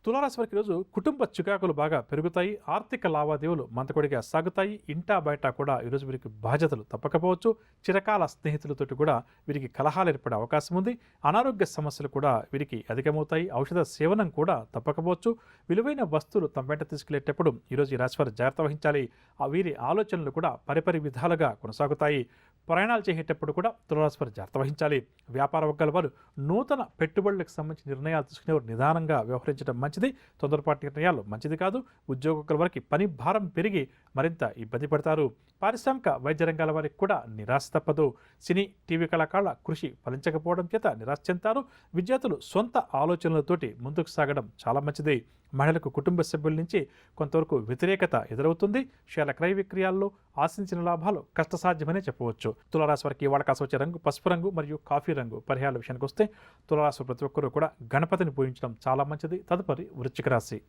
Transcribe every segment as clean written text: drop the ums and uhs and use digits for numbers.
తులారాశి వారికి ఈరోజు కుటుంబ చికాకులు బాగా పెరుగుతాయి. ఆర్థిక లావాదేవీలు మంతకొడిగా సాగుతాయి. ఇంటా బయట కూడా ఈరోజు వీరికి బాధ్యతలు తప్పకపోవచ్చు. చిరకాల స్నేహితులతోటి కూడా వీరికి కలహాలు ఏర్పడే అవకాశం ఉంది. అనారోగ్య సమస్యలు కూడా వీరికి అధికమవుతాయి. ఔషధ సేవనం కూడా తప్పకపోవచ్చు. విలువైన వస్తువులు తమ వెంట తీసుకెళ్లేటప్పుడు ఈరోజు ఈ రాశి వారు జాగ్రత్త వహించాలి. వీరి ఆలోచనలు కూడా పరిపరి విధాలుగా కొనసాగుతాయి. ప్రయాణాలు చేసేటప్పుడు కూడా తులారాశి వారు జాగ్రత్త వహించాలి. వ్యాపార వర్గాల వారు నూతన పెట్టుబడులకు సంబంధించిన నిర్ణయాలు తీసుకునేవారు నిదానంగా వ్యవహరించడం మంచిది. తొందరపాటు నిర్ణయాలు మంచిది కాదు. ఉద్యోగుల వారికి పని భారం పెరిగి మరింత ఇబ్బంది పడతారు. పారిశ్రామిక వైద్య రంగాల వారికి కూడా నిరాశ తప్పదు. సినీ టీవీ కళాకారుల కృషి ఫలించకపోవడం చేత నిరాశ చెందుతారు. విద్యార్థులు సొంత ఆలోచనలతోటి ముందుకు సాగడం చాలా మంచిది. మహిళలకు కుటుంబ సభ్యుల నుంచి కొంతవరకు వ్యతిరేకత ఎదురవుతుంది. షేర్ల క్రయ విక్రయాల్లో ఆశించిన లాభాలు కష్టసాధ్యమనే చెప్పవచ్చు. తులారాశి వారికి ఇవాళ కాసి వచ్చే రంగు పసుపు రంగు మరియు కాఫీ రంగు. పరిహారాల విషయానికి వస్తే తులారాశి ప్రతి ఒక్కరూ కూడా గణపతిని పూజించడం చాలా మంచిది. తదుపరి వృశ్చిక రాశి.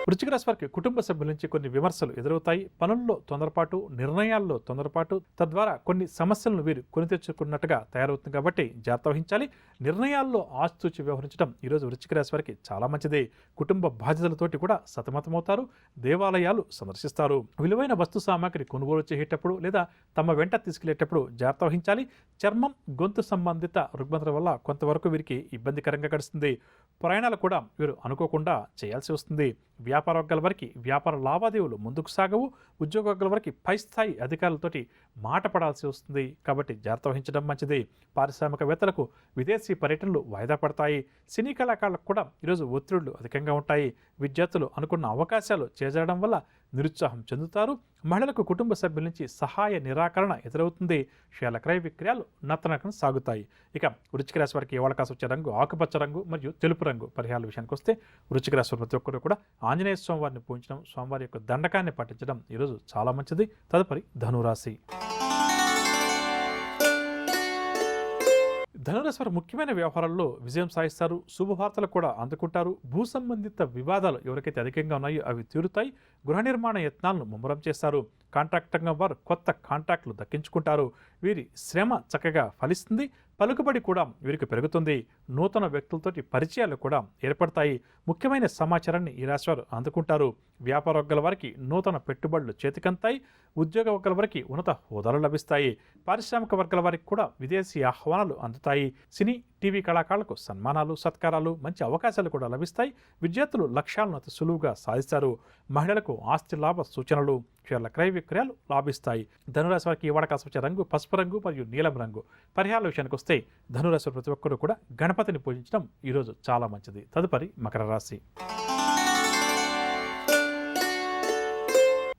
వృశ్చిక రాశి వారికి కుటుంబ సభ్యుల నుంచి కొన్ని విమర్శలు ఎదురవుతాయి. పనుల్లో తొందరపాటు, నిర్ణయాల్లో తొందరపాటు, తద్వారా కొన్ని సమస్యలను వీరు కొని తెచ్చుకున్నట్టుగా తయారవుతుంది. కాబట్టి జాగ్రత్త వహించాలి. నిర్ణయాల్లో ఆచితూచి వ్యవహరించడం ఈరోజు వృశ్చిక రాశి వారికి చాలా మంచిది. కుటుంబ బాధ్యతలతోటి కూడా సతమతమవుతారు. దేవాలయాలు సందర్శిస్తారు. విలువైన వస్తు సామాగ్రి కొనుగోలు చేసేటప్పుడు లేదా తమ వెంట తీసుకెళ్లేటప్పుడు జాగ్రత్త వహించాలి. చర్మం, గొంతు సంబంధిత రుగ్మతల వల్ల కొంతవరకు వీరికి ఇబ్బందికరంగా గడుస్తుంది. ప్రయాణాలు కూడా వీరు అనుకోకుండా చేయాల్సి వస్తుంది. వ్యాపార వర్గాల వారికి వ్యాపార లావాదేవీలు ముందుకు సాగవు. ఉద్యోగ వర్గాల వారికి పై స్థాయి అధికారులతోటి మాట పడాల్సి వస్తుంది. కాబట్టి జాగ్రత్త వహించడం మంచిది. పారిశ్రామికవేత్తలకు విదేశీ పర్యటనలు వాయిదా పడతాయి. సినీ కళాకారులకు కూడా ఈరోజు ఒత్తిళ్లు అధికంగా ఉంటాయి. విద్యార్థులు అనుకున్న అవకాశాలు చేజారడం వల్ల నిరుత్సాహం చెందుతారు. మహిళలకు కుటుంబ సభ్యుల నుంచి సహాయ నిరాకరణ ఎదురవుతుంది. షేర్ల క్రయ విక్రయాలు నత్తనకన సాగుతాయి. ఇక వృశ్చిక రాశి వారికి ఇవాళ కాసి వచ్చే రంగు ఆకుపచ్చ రంగు మరియు తెలుపు రంగు. పరిహారాల విషయానికి వస్తే వృశ్చిక రాశి ప్రతి ఒక్కరు కూడా ఆంజనేయ స్వామివారిని పూజించడం, స్వామివారి యొక్క దండకాన్ని పఠించడం ఈరోజు చాలా మంచిది. తదుపరి ధనురాశి. ధనురాశి వారు ముఖ్యమైన వ్యవహారాల్లో విజయం సాధిస్తారు. శుభవార్తలు కూడా అందుకుంటారు. భూ సంబంధిత వివాదాలు ఎవరికైతే అధికంగా ఉన్నాయో అవి తీరుతాయి. గృహ నిర్మాణ యత్నాలను ముమ్మరం చేస్తారు. కాంట్రాక్ట్ రంగం వారు కొత్త కాంట్రాక్టులు దక్కించుకుంటారు. వీరి శ్రమ చక్కగా ఫలిస్తుంది. పలుకుబడి కూడా వీరికి పెరుగుతుంది. నూతన వ్యక్తులతోటి పరిచయాలు కూడా ఏర్పడతాయి. ముఖ్యమైన సమాచారాన్ని ఈ రాశి వారు అందుకుంటారు. వ్యాపార వర్గాల వారికి నూతన పెట్టుబడులు చేతికంతాయి. ఉద్యోగ వర్గాల వారికి ఉన్నత హోదాలు లభిస్తాయి. పారిశ్రామిక వర్గాల వారికి కూడా విదేశీ ఆహ్వానాలు అందుతాయి. సినీ టీవీ కళాకారులకు సన్మానాలు, సత్కారాలు, మంచి అవకాశాలు కూడా లభిస్తాయి. విద్యార్థులు లక్ష్యాలను అతి సులువుగా సాధిస్తారు. మహిళలకు ఆస్తి లాభ సూచనలు, షేర్ల క్రయ విక్రయాలు లాభిస్తాయి. ధనురాశి వారికి ఇవాళ కాసి వచ్చే రంగు పసుపు రంగు మరియు నీలం రంగు. పరిహారాల విషయానికి వస్తే ధనురాశి ప్రతి ఒక్కరూ కూడా గణపతిని పూజించడం ఈరోజు చాలా మంచిది. తదుపరి మకర రాశి.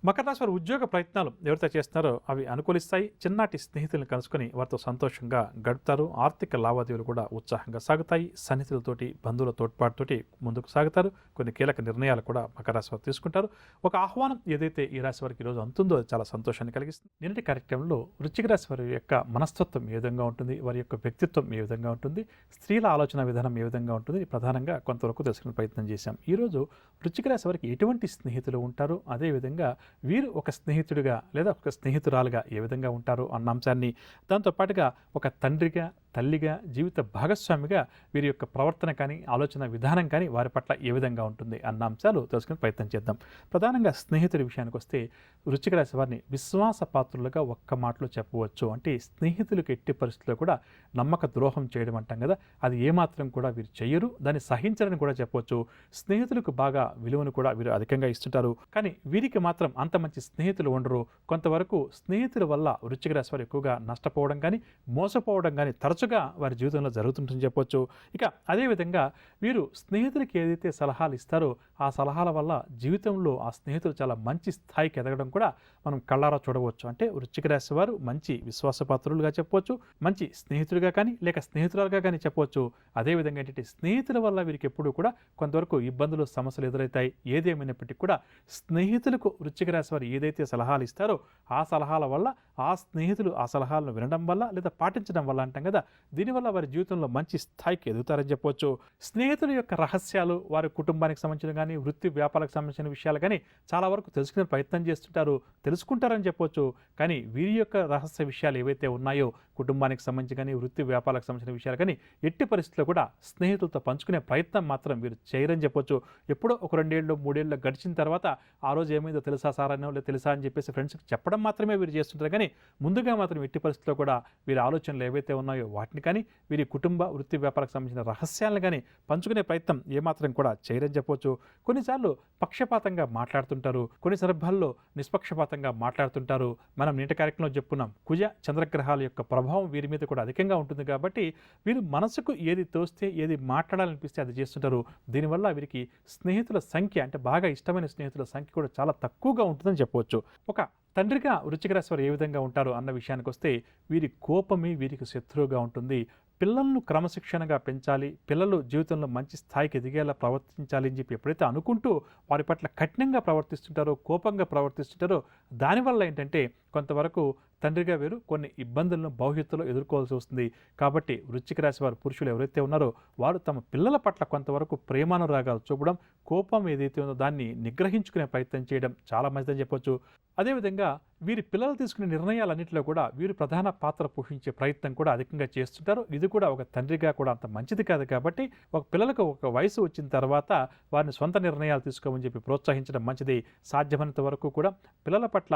మకర రాశి వారు ఉద్యోగ ప్రయత్నాలు ఎవరైతే చేస్తున్నారో అవి అనుకూలిస్తాయి. చిన్నటి స్నేహితులను కలుసుకొని వారితో సంతోషంగా గడుపుతారు. ఆర్థిక లావాదేవీలు కూడా ఉత్సాహంగా సాగుతాయి. సన్నిహితులతోటి, బంధువుల తోడ్పాటుతోటి ముందుకు సాగుతారు. కొన్ని కీలక నిర్ణయాలు కూడా మకర రాశి వారు తీసుకుంటారు. ఒక ఆహ్వానం ఏదైతే ఈ రాశి వారికి ఈరోజు అందుతుందో అది చాలా సంతోషాన్ని కలిగిస్తుంది. నిన్నటి కార్యక్రమంలో వృశ్చిక రాశి వారి యొక్క మనస్తత్వం ఏ విధంగా ఉంటుంది, వారి యొక్క వ్యక్తిత్వం ఏ విధంగా ఉంటుంది, స్త్రీల ఆలోచన విధానం ఏ విధంగా ఉంటుంది, ప్రధానంగా కొంతవరకు తెలుసుకునే ప్రయత్నం చేశాం. ఈరోజు వృశ్చిక రాశి వారికి ఎటువంటి స్నేహితులు ఉంటారు, అదేవిధంగా వీరు ఒక స్నేహితుడిగా లేదా ఒక స్నేహితురాలుగా ఏ విధంగా ఉంటారు అన్న అంశాన్ని, దాంతోపాటుగా ఒక తండ్రిగా, తల్లిగా, జీవిత భాగస్వామిగా వీరి యొక్క ప్రవర్తన కానీ, ఆలోచన విధానం కానీ వారి పట్ల ఏ విధంగా ఉంటుంది అన్న అంశాలు తెలుసుకునే ప్రయత్నం చేద్దాం. ప్రధానంగా స్నేహితుడి విషయానికి వస్తే వృశ్చిక రాశి వారిని విశ్వాసపాత్రులుగా ఒక్క మాటలో చెప్పవచ్చు. అంటే స్నేహితులకు ఎట్టి పరిస్థితుల్లో కూడా నమ్మక ద్రోహం చేయడం అంటాం కదా, అది ఏమాత్రం కూడా వీరు చెయ్యరు. దాన్ని సహించరని కూడా చెప్పవచ్చు. స్నేహితులకు బాగా విలువను కూడా వీరు అధికంగా ఇస్తుంటారు. కానీ వీరికి మాత్రం అంత మంచి స్నేహితులు ఉండరు. కొంతవరకు స్నేహితుల వల్ల వృశ్చిక రాశి వారు ఎక్కువగా నష్టపోవడం కానీ, మోసపోవడం కానీ తరచుగా వారి జీవితంలో జరుగుతుంటుందని చెప్పొచ్చు. ఇక అదేవిధంగా వీరు స్నేహితులకి ఏదైతే సలహాలు ఇస్తారో ఆ సలహాల వల్ల జీవితంలో ఆ స్నేహితులు చాలా మంచి స్థాయికి ఎదగడం కూడా మనం కళ్ళారా చూడవచ్చు. అంటే వృశ్చిక రాశి వారు మంచి విశ్వాసపాత్రులుగా చెప్పవచ్చు, మంచి స్నేహితుడిగా కానీ లేక స్నేహితురాలుగా కానీ చెప్పవచ్చు. అదేవిధంగా ఏంటంటే స్నేహితుల వల్ల వీరికి ఎప్పుడూ కూడా కొంతవరకు ఇబ్బందులు, సమస్యలు ఎదురవుతాయి. ఏదేమైనప్పటికీ కూడా స్నేహితులకు వృశ్చిక రాశి వారు ఏదైతే సలహాలు ఇస్తారో ఆ సలహాల వల్ల, ఆ స్నేహితులు ఆ సలహాలను వినడం వల్ల లేదా పాటించడం వల్ల అంటాం కదా, దీనివల్ల వారి జీవితంలో మంచి స్థాయికి ఎదుగుతారని చెప్పవచ్చు. స్నేహితుల యొక్క రహస్యాలు, వారి కుటుంబానికి సంబంధించిన కానీ, వృత్తి వ్యాపారాలకు సంబంధించిన విషయాలు కానీ చాలా వరకు తెలుసుకునే ప్రయత్నం చేస్తుంటారు, తెలుసుకుంటారని చెప్పవచ్చు. కానీ వీరి యొక్క రహస్య విషయాలు ఏవైతే ఉన్నాయో, కుటుంబానికి సంబంధించి కానీ, వృత్తి వ్యాపారాలకు సంబంధించిన విషయాలు కానీ ఎట్టి పరిస్థితుల్లో కూడా స్నేహితులతో పంచుకునే ప్రయత్నం మాత్రం వీరు చేయరని చెప్పొచ్చు. ఎప్పుడో ఒక 2 ఏళ్ళు 3 ఏళ్ళు గడిచిన తర్వాత ఆ రోజు ఏమైందో తెలుసా సార్ అనో, లేదా తెలుసా అని చెప్పేసి ఫ్రెండ్స్కి చెప్పడం మాత్రమే వీరు చేస్తుంటారు. కానీ ముందుగా మాత్రం ఎట్టి పరిస్థితుల్లో కూడా వీరి ఆలోచనలు ఏవైతే ఉన్నాయో వాటిని కానీ, వీరి కుటుంబ వృత్తి వ్యాపారాలకు సంబంధించిన రహస్యాలను కానీ పంచుకునే ప్రయత్నం ఏమాత్రం కూడా చేయరని చెప్పొచ్చు. కొన్నిసార్లు పక్షపాతంగా మాట్లాడుతుంటారు, కొన్ని సందర్భాల్లో నిష్పక్షపాతంగా మాట్లాడుతుంటారు. మనం నేటి కార్యక్రమంలో చెప్పుకున్నాం, కుజ చంద్రగ్రహాల యొక్క ప్రభావం వీరి మీద కూడా అధికంగా ఉంటుంది కాబట్టి వీరు మనసుకు ఏది తోస్తే, ఏది మాట్లాడాలనిపిస్తే అది చేస్తుంటారు. దీనివల్ల వీరికి స్నేహితుల సంఖ్య, అంటే బాగా ఇష్టమైన స్నేహితుల సంఖ్య కూడా చాలా తక్కువగా ఉంటుందని చెప్పవచ్చు. ఒక తండ్రిగా వృశ్చిక రాశి వారు ఏ విధంగా ఉంటారు అన్న విషయానికి వస్తే, వీరి కోపమే వీరికి శత్రువుగా ఉంటుంది. పిల్లలను క్రమశిక్షణగా పెంచాలి, పిల్లలు జీవితంలో మంచి స్థాయికి ఎదిగేలా ప్రవర్తించాలి అని చెప్పి ఎప్పుడైతే అనుకుంటూ వారి పట్ల కఠినంగా ప్రవర్తిస్తుంటారో, కోపంగా ప్రవర్తిస్తుంటారో, దానివల్ల ఏంటంటే కొంతవరకు తండ్రిగా వీరు కొన్ని ఇబ్బందులను భవిష్యత్తులో ఎదుర్కోవాల్సి వస్తుంది. కాబట్టి వృశ్చిక రాశి వారు పురుషులు ఎవరైతే ఉన్నారో వారు తమ పిల్లల పట్ల కొంతవరకు ప్రేమానురాగాలు చూపడం, కోపం ఏదైతే ఉందో దాన్ని నిగ్రహించుకునే ప్రయత్నం చేయడం చాలా మంచిదని చెప్పొచ్చు. అదేవిధంగా వీరి పిల్లలు తీసుకునే నిర్ణయాలన్నింటిలో కూడా వీరు ప్రధాన పాత్ర పోషించే ప్రయత్నం కూడా అధికంగా చేస్తుంటారు. ఇది కూడా ఒక తండ్రిగా కూడా అంత మంచిది కాదు. కాబట్టి ఒక పిల్లలకు ఒక వయసు వచ్చిన తర్వాత వారిని సొంత నిర్ణయాలు తీసుకోమని చెప్పి ప్రోత్సహించడం మంచిది. సాధ్యమైనంత వరకు కూడా పిల్లల పట్ల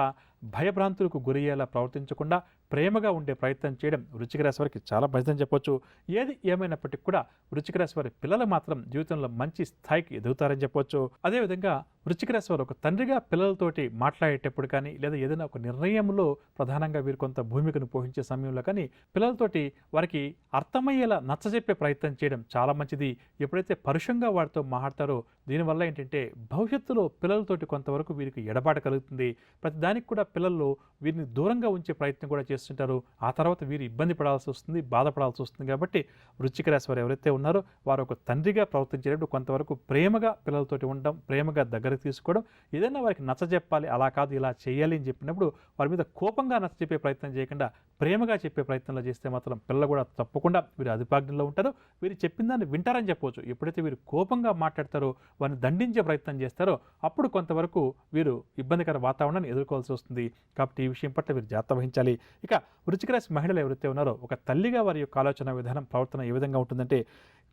భయభ్రాంతులకు గురయ్యేలా ప్రవర్తించకుండా ప్రేమగా ఉండే ప్రయత్నం చేయడం వృశ్చిక రాశి వారికి చాలా మంచిదని చెప్పొచ్చు. ఏది ఏమైనప్పటికీ కూడా వృశ్చిక రాశి వారి పిల్లలు మాత్రం జీవితంలో మంచి స్థాయికి ఎదుగుతారని చెప్పొచ్చు. అదేవిధంగా వృశ్చిక రాశి వారు ఒక తండ్రిగా పిల్లలతోటి మాట్లాడేటప్పుడు కానీ, లేదా ఏదైనా ఒక నిర్ణయంలో ప్రధానంగా వీరు కొంత భూమికను పోషించే సమయంలో కానీ పిల్లలతోటి వారికి అర్థమయ్యేలా నచ్చజెప్పే ప్రయత్నం చేయడం చాలా మంచిది. ఎప్పుడైతే పరుషంగా వారితో మాట్లాడతారో దీనివల్ల ఏంటంటే భవిష్యత్తులో పిల్లలతోటి కొంతవరకు వీరికి ఎడబాటు కలుగుతుంది. ప్రతిదానికి కూడా పిల్లలు వీరిని దూరంగా ఉంచే ప్రయత్నం కూడా చేస్తుంటారు. ఆ తర్వాత వీరు ఇబ్బంది పడాల్సి వస్తుంది, బాధపడాల్సి వస్తుంది. కాబట్టి వృశ్చిక రాశి వారు ఎవరైతే ఉన్నారో వారు ఒక తండ్రిగా ప్రవర్తించేటప్పుడు కొంతవరకు ప్రేమగా పిల్లలతోటి ఉండడం, ప్రేమగా దగ్గరకు తీసుకోవడం, ఏదైనా వారికి నచ్చజెప్పాలి, అలా కాదు ఇలా చేయాలి అని చెప్పినప్పుడు వారి మీద కోపంగా నచ్చజెప్పే ప్రయత్నం చేయకుండా ప్రేమగా చెప్పే ప్రయత్నంలో చేస్తే మాత్రం పిల్లలు కూడా తప్పకుండా వీరు అదుపాజ్ఞలో ఉంటారు. వీరు చెప్పిన దాన్ని వింటారని చెప్పవచ్చు. ఎప్పుడైతే వీరు కోపంగా మాట్లాడతారో, వారిని దండించే ప్రయత్నం చేస్తారో అప్పుడు కొంతవరకు వీరు ఇబ్బందికర వాతావరణాన్ని ఎదుర్కోవాల్సి వస్తుంది. కాబట్టి ఈ విషయం పట్ల వీరు జాగ్రత్త వహించాలి. ఇక వృశ్చిక రాశి మహిళలు ఎవరైతే ఉన్నారో ఒక తల్లిగా వారి యొక్క ఆలోచన విధానం, ప్రవర్తన ఏ విధంగా ఉంటుందంటే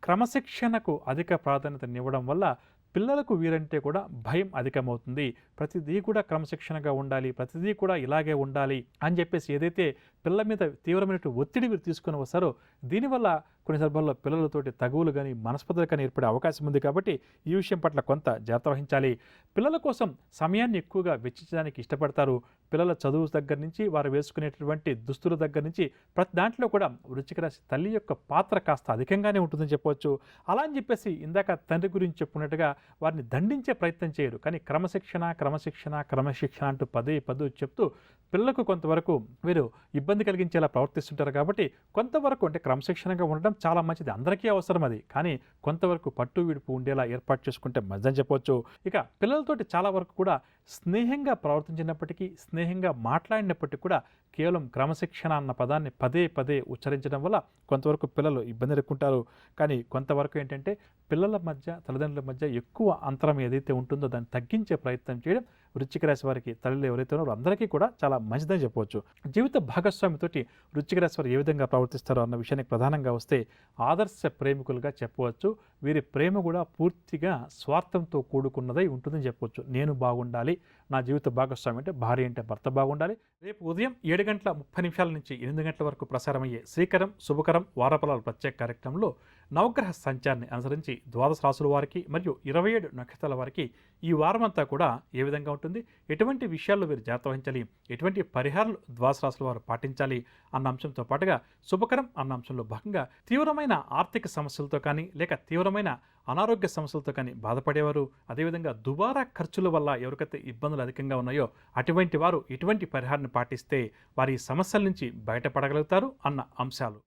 క్రమశిక్షణకు అధిక ప్రాధాన్యతనివ్వడం వల్ల పిల్లలకు వీరంటే కూడా భయం అధికమవుతుంది. ప్రతిదీ కూడా క్రమశిక్షణగా ఉండాలి, ప్రతిదీ కూడా ఇలాగే ఉండాలి అని చెప్పేసి ఏదైతే పిల్లల మీద తీవ్రమైన ఒత్తిడి వీరు తీసుకొని వస్తారో దీనివల్ల కొన్ని సందర్భాల్లో పిల్లలతోటి తగువులు కానీ, మనస్పర్ధలు కానీ ఏర్పడే అవకాశం ఉంది. కాబట్టి ఈ విషయం పట్ల కొంత జాగ్రత్త వహించాలి. పిల్లల కోసం సమయాన్ని ఎక్కువగా వెచ్చించడానికి ఇష్టపడతారు. పిల్లల చదువు దగ్గర నుంచి, వారు వేసుకునేటటువంటి దుస్తుల దగ్గర నుంచి ప్రతి దాంట్లో కూడా వృశ్చిక రాశి తల్లి యొక్క పాత్ర కాస్త అధికంగానే ఉంటుందని చెప్పవచ్చు. అలా అని చెప్పేసి ఇందాక తండ్రి గురించి చెప్పుకున్నట్టుగా వారిని దండించే ప్రయత్నం చేయరు. కానీ క్రమశిక్షణ క్రమశిక్షణ క్రమశిక్షణ అంటూ పదే చెప్తూ పిల్లలకు కొంతవరకు వీరు ఇబ్బంది కలిగించేలా ప్రవర్తిస్తుంటారు. కాబట్టి కొంతవరకు అంటే క్రమశిక్షణగా ఉండడం చాలా మంచిది, అందరికీ అవసరం అది. కానీ కొంతవరకు పట్టు విడుపు ఉండేలా ఏర్పాటు చేసుకుంటే మంచిదని చెప్పవచ్చు. ఇక పిల్లలతోటి చాలా వరకు కూడా స్నేహంగా ప్రవర్తించినప్పటికీ, స్నేహంగా మాట్లాడినప్పటికీ కూడా కేవలం క్రమశిక్షణ అన్న పదాన్ని పదే ఉచ్చరించడం వల్ల కొంతవరకు పిల్లలు ఇబ్బంది ఎదుర్కొంటారు. కానీ కొంతవరకు ఏంటంటే పిల్లల మధ్య, తల్లిదండ్రుల మధ్య ఎక్కువ అంతరం ఏదైతే ఉంటుందో దాన్ని తగ్గించే ప్రయత్నం చేయడం వృశ్చిక రాశి వారికి, తల్లిలు ఎవరైతే ఉన్నారో అందరికీ కూడా చాలా మంచిదని చెప్పవచ్చు. జీవిత భాగస్వామితోటి వృశ్చిక రాశి వారు ఏ విధంగా ప్రవర్తిస్తారో అన్న విషయానికి ప్రధానంగా వస్తే ఆదర్శ ప్రేమికులుగా చెప్పవచ్చు. వీరి ప్రేమ కూడా పూర్తిగా స్వార్థంతో కూడుకున్నదై ఉంటుందని చెప్పవచ్చు. నేను బాగుండాలి, నా జీవిత భాగస్వామి అంటే భార్య అంటే భర్త బాగుండాలి. రేపు ఉదయం 7:30 నుంచి 8 గంటల వరకు ప్రసారమయ్యే శ్రీకరం శుభకరం వారఫలాల ప్రత్యేక కార్యక్రమంలో నవగ్రహ సంచారాన్ని అనుసరించి ద్వాదశ రాశుల వారికి మరియు 27 నక్షత్రాల వారికి ఈ వారమంతా కూడా ఏ విధంగా ఉంటుంది, ఎటువంటి విషయాల్లో వీరు జాగ్రత్త వహించాలి, ఎటువంటి పరిహారాలు ద్వాదశ రాశుల వారు పాటించాలి అన్న అంశంతో పాటుగా శుభకరం అన్న అంశంలో భాగంగా తీవ్రమైన ఆర్థిక సమస్యలతో కానీ, లేక తీవ్రమైన అనారోగ్య సమస్యలతో కానీ బాధపడేవారు, అదేవిధంగా దుబారా ఖర్చుల వల్ల ఎవరికైతే ఇబ్బందులు అధికంగా ఉన్నాయో అటువంటి వారు ఎటువంటి పరిహారాన్ని పాటిస్తే వారి సమస్యల నుంచి బయటపడగలుగుతారు అన్న అంశాలు.